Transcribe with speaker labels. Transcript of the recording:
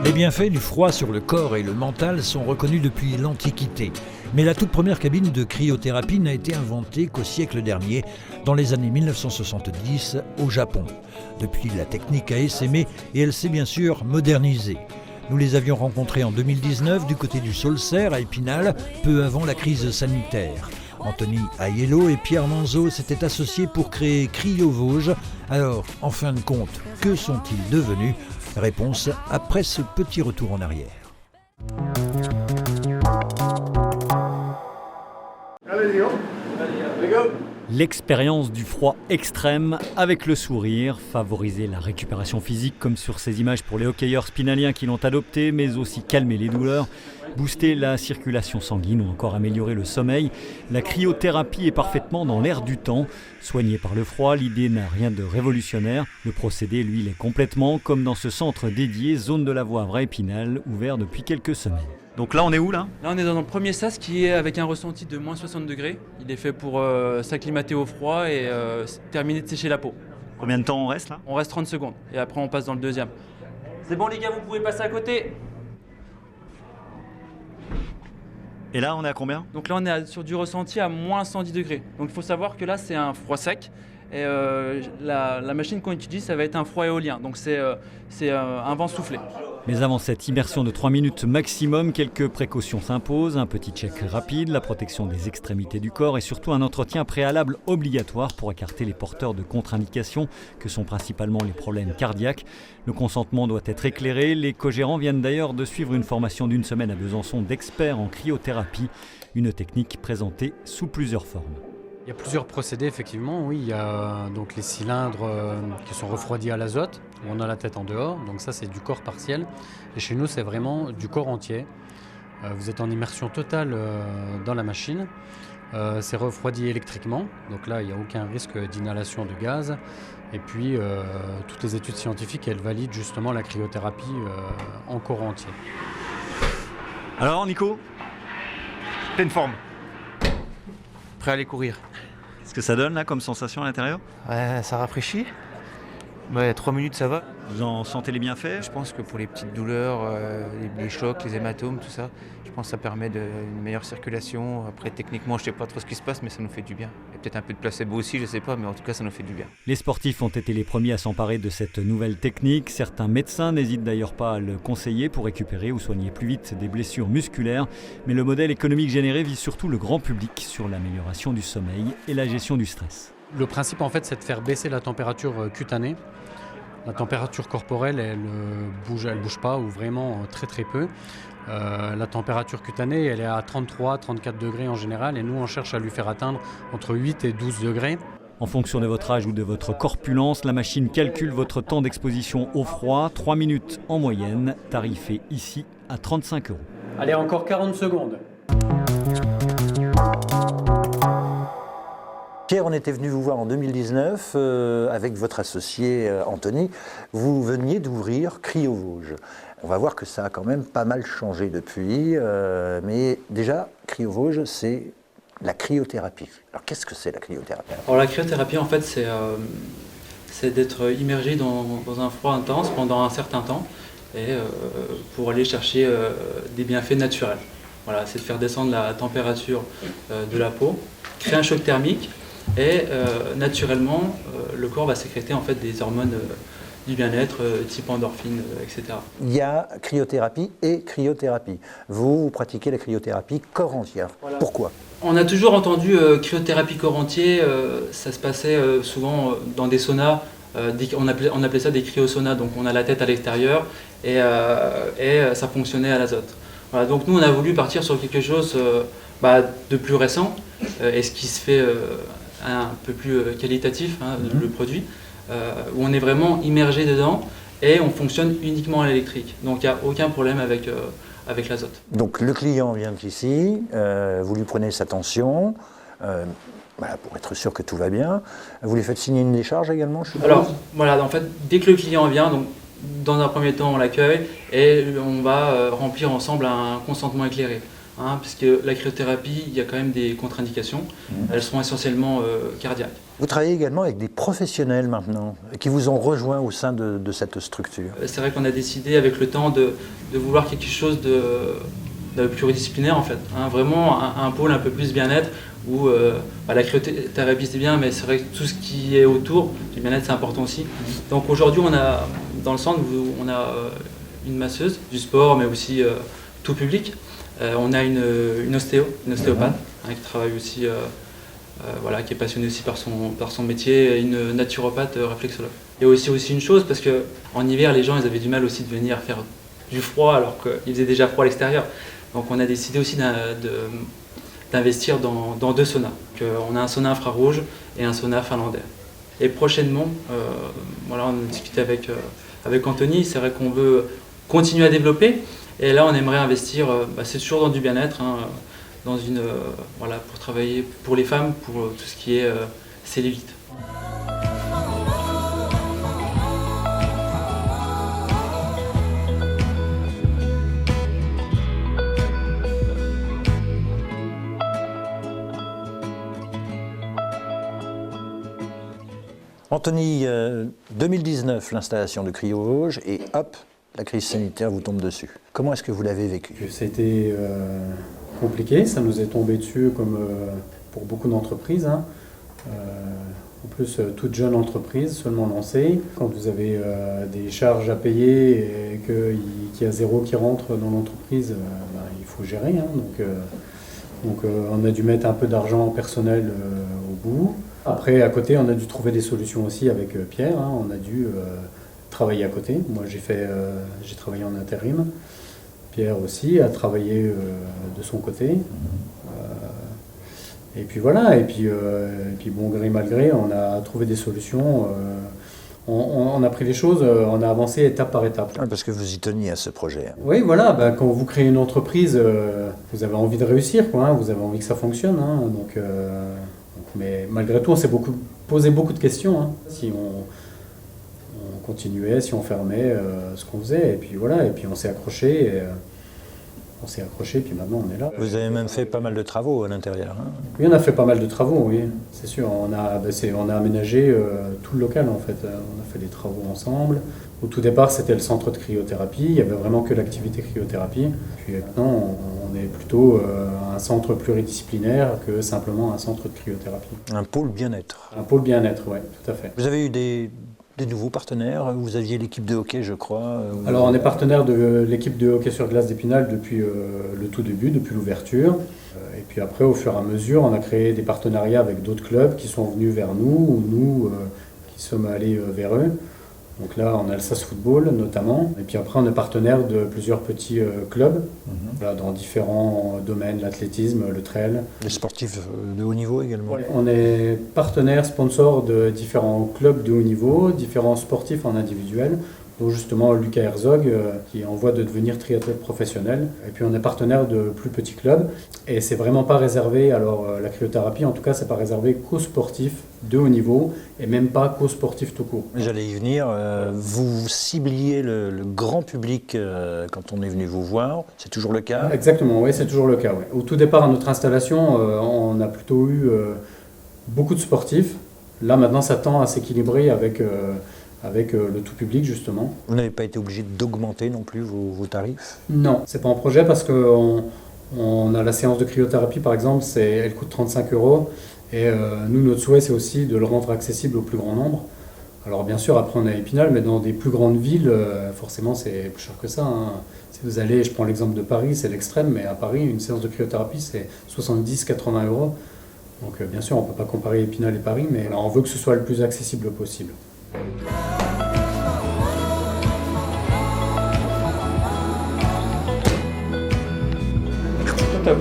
Speaker 1: Les bienfaits du froid sur le corps et le mental sont reconnus depuis l'Antiquité. Mais la toute première cabine de cryothérapie n'a été inventée qu'au siècle dernier, dans les années 1970, au Japon. Depuis, la technique a essaimé et elle s'est bien sûr modernisée. Nous les avions rencontrés en 2019 du côté du Saulcerre à Épinal, peu avant la crise sanitaire. Anthony Aiello et Pierre Manzo s'étaient associés pour créer Cryo Vosges. Alors, en fin de compte, que sont-ils devenus ? Réponse après ce petit retour en arrière.
Speaker 2: L'expérience du froid extrême avec le sourire, favoriser la récupération physique comme sur ces images pour les hockeyeurs spinaliens qui l'ont adopté, mais aussi calmer les douleurs, booster la circulation sanguine ou encore améliorer le sommeil. La cryothérapie est parfaitement dans l'air du temps. Soignée par le froid, l'idée n'a rien de révolutionnaire. Le procédé, lui, l'est complètement, comme dans ce centre dédié, zone de la Voivre à Épinal, ouvert depuis quelques semaines. Donc là, on est où là ?
Speaker 3: Là, on est dans le premier sas qui est avec un ressenti de moins 60 degrés. Il est fait pour s'acclimater au froid et terminer de sécher la peau.
Speaker 2: Combien de temps on reste là ?
Speaker 3: On reste 30 secondes et après on passe dans le deuxième. C'est bon les gars, vous pouvez passer à côté.
Speaker 2: Et là, on est à combien ?
Speaker 3: Donc là, on est sur du ressenti à moins 110 degrés. Donc il faut savoir que là, c'est un froid sec. Et la machine qu'on utilise, ça va être un froid éolien. Donc c'est un vent soufflé.
Speaker 2: Mais avant cette immersion de 3 minutes maximum, quelques précautions s'imposent. Un petit check rapide, la protection des extrémités du corps et surtout un entretien préalable obligatoire pour écarter les porteurs de contre-indications que sont principalement les problèmes cardiaques. Le consentement doit être éclairé. Les co-gérants viennent d'ailleurs de suivre une formation d'1 semaine à Besançon d'experts en cryothérapie, une technique présentée sous plusieurs formes.
Speaker 4: Il y a plusieurs procédés, effectivement. Oui, il y a donc les cylindres qui sont refroidis à l'azote, où on a la tête en dehors. Donc ça, c'est du corps partiel. Et chez nous, c'est vraiment du corps entier. Vous êtes en immersion totale dans la machine. C'est refroidi électriquement. Donc là, il n'y a aucun risque d'inhalation de gaz. Et puis, toutes les études scientifiques, elles valident justement la cryothérapie en corps entier.
Speaker 2: Alors, Nico ? Pleine forme.
Speaker 5: Prêt à aller courir.
Speaker 2: Qu'est-ce que ça donne là comme sensation à l'intérieur ?
Speaker 5: Ouais, ça rafraîchit. Ouais, 3 minutes ça va.
Speaker 2: Vous en sentez les bienfaits ?
Speaker 5: Je pense que pour les petites douleurs, les chocs, les hématomes, tout ça, je pense que ça permet une meilleure circulation. Après techniquement je sais pas trop ce qui se passe mais ça nous fait du bien. Il y a peut-être un peu de placebo aussi, je sais pas, mais en tout cas ça nous fait du bien.
Speaker 2: Les sportifs ont été les premiers à s'emparer de cette nouvelle technique. Certains médecins n'hésitent d'ailleurs pas à le conseiller pour récupérer ou soigner plus vite des blessures musculaires. Mais le modèle économique généré vise surtout le grand public sur l'amélioration du sommeil et la gestion du stress.
Speaker 4: Le principe, en fait, c'est de faire baisser la température cutanée. La température corporelle, elle bouge pas ou vraiment très très peu. La température cutanée, elle est à 33-34 degrés en général et nous, on cherche à lui faire atteindre entre 8 et 12 degrés.
Speaker 2: En fonction de votre âge ou de votre corpulence, la machine calcule votre temps d'exposition au froid, 3 minutes en moyenne, tarifé ici à 35 €.
Speaker 4: Allez, encore 40 secondes.
Speaker 1: Pierre, on était venu vous voir en 2019 avec votre associé Anthony. Vous veniez d'ouvrir Cryo Vosges. On va voir que ça a quand même pas mal changé depuis. Mais déjà, Cryo Vosges, c'est la cryothérapie. Alors qu'est-ce que c'est la cryothérapie ?
Speaker 3: Alors la cryothérapie, en fait, c'est d'être immergé dans un froid intense pendant un certain temps et pour aller chercher des bienfaits naturels. Voilà, c'est de faire descendre la température de la peau, créer un choc thermique. Et naturellement, le corps va sécréter en fait des hormones du bien-être, type endorphine, etc.
Speaker 1: Il y a cryothérapie et cryothérapie. Vous pratiquez la cryothérapie corps entier. Voilà. Pourquoi ?
Speaker 3: On a toujours entendu cryothérapie corps entier, ça se passait souvent dans des saunas, on appelait ça des cryosaunas, donc on a la tête à l'extérieur et ça fonctionnait à l'azote. Voilà, donc nous on a voulu partir sur quelque chose de plus récent, et ce qui se fait un peu plus qualitatif, le produit, où on est vraiment immergé dedans et on fonctionne uniquement à l'électrique. Donc il n'y a aucun problème avec l'azote.
Speaker 1: Donc le client vient ici, vous lui prenez sa tension, pour être sûr que tout va bien. Vous lui faites signer une décharge également, je suppose ?
Speaker 3: Alors voilà, en fait, dès que le client vient, donc, dans un premier temps on l'accueille et on va remplir ensemble un consentement éclairé. puisque la cryothérapie, il y a quand même des contre-indications. Elles sont essentiellement cardiaques.
Speaker 1: Vous travaillez également avec des professionnels maintenant, qui vous ont rejoint au sein de cette structure.
Speaker 3: C'est vrai qu'on a décidé avec le temps de vouloir quelque chose de pluridisciplinaire en fait. Vraiment un pôle un peu plus bien-être où la cryothérapie c'est bien, mais c'est vrai que tout ce qui est autour du bien-être c'est important aussi. Donc aujourd'hui dans le centre on a une masseuse du sport mais aussi tout public. On a une ostéopathe qui travaille aussi, qui est passionnée aussi par son métier, et une naturopathe réflexologue. Il y a aussi une chose, parce qu'en hiver, les gens ils avaient du mal aussi de venir faire du froid alors qu'il faisait déjà froid à l'extérieur. Donc on a décidé aussi d'investir dans 2 saunas. On a un sauna infrarouge et un sauna finlandais. Et prochainement, on a discuté avec Anthony, c'est vrai qu'on veut continuer à développer. Et là, on aimerait investir, c'est toujours dans du bien-être, pour travailler pour les femmes, pour tout ce qui est cellulite.
Speaker 1: Anthony, 2019, l'installation de Cryo-Vosges, et hop, la crise sanitaire vous tombe dessus. Comment est-ce que vous l'avez vécu?
Speaker 6: C'était compliqué, ça nous est tombé dessus comme pour beaucoup d'entreprises. En plus, toute jeune entreprise, seulement lancée. Quand vous avez des charges à payer et qu'il y a zéro qui rentre dans l'entreprise, il faut gérer. Donc on a dû mettre un peu d'argent personnel au bout. Après, à côté, on a dû trouver des solutions aussi avec Pierre. On a dû travailler à côté. Moi, j'ai travaillé en intérim. Pierre aussi a travaillé de son côté. Et puis voilà, et puis bon, gré mal gré, on a trouvé des solutions. On a pris les choses, on a avancé étape par étape.
Speaker 1: Parce que vous y teniez à ce projet.
Speaker 6: Oui, voilà, quand vous créez une entreprise, vous avez envie de réussir, quoi, vous avez envie que ça fonctionne. Mais malgré tout, on s'est posé beaucoup de questions. Si on continuait, si on fermait ce qu'on faisait. Et puis voilà, et puis on s'est accroché. Puis maintenant on est là.
Speaker 1: Vous avez même fait pas mal de travaux à l'intérieur.
Speaker 6: Oui, on a fait pas mal de travaux, oui, c'est sûr. On a aménagé tout le local en fait. On a fait des travaux ensemble. Au tout départ, c'était le centre de cryothérapie. Il n'y avait vraiment que l'activité cryothérapie. Puis maintenant, on est plutôt un centre pluridisciplinaire que simplement un centre de cryothérapie.
Speaker 1: Un pôle bien-être.
Speaker 6: Un pôle bien-être, oui, tout à fait.
Speaker 1: Vous avez eu des nouveaux partenaires? Vous aviez l'équipe de hockey, je crois.
Speaker 6: Alors, on est partenaire de l'équipe de hockey sur glace d'Épinal depuis le tout début, depuis l'ouverture. Et puis après, au fur et à mesure, on a créé des partenariats avec d'autres clubs qui sont venus vers nous, ou nous qui sommes allés vers eux. Donc là, on a Alsace Football notamment. Et puis après, on est partenaire de plusieurs petits clubs dans différents domaines, l'athlétisme, le trail.
Speaker 1: Les sportifs de haut niveau également.
Speaker 6: On est partenaire, sponsor de différents clubs de haut niveau, différents sportifs en individuel, dont justement Lucas Herzog, qui est en voie de devenir triathlète professionnel. Et puis on est partenaire de plus petits clubs. Et c'est vraiment pas réservé, la cryothérapie en tout cas, c'est pas réservé qu'aux sportifs de haut niveau, et même pas qu'aux sportifs tout court.
Speaker 1: J'allais y venir, vous cibliez le grand public quand on est venu vous voir, c'est toujours le cas?
Speaker 6: Exactement, oui, c'est toujours le cas. Ouais. Au tout départ, à notre installation, on a plutôt eu beaucoup de sportifs. Là maintenant, ça tend à s'équilibrer avec le tout public justement.
Speaker 1: Vous n'avez pas été obligé d'augmenter non plus vos tarifs?
Speaker 6: Non, c'est pas en projet parce qu'on a la séance de cryothérapie par exemple, elle coûte 35 €. Et nous, notre souhait, c'est aussi de le rendre accessible au plus grand nombre. Alors bien sûr, après on est à Épinal, mais dans des plus grandes villes, forcément c'est plus cher que ça. Si vous allez, je prends l'exemple de Paris, c'est l'extrême, mais à Paris, une séance de cryothérapie, c'est 70-80 €. Donc bien sûr, on ne peut pas comparer Épinal et Paris, mais on veut que ce soit le plus accessible possible. Top.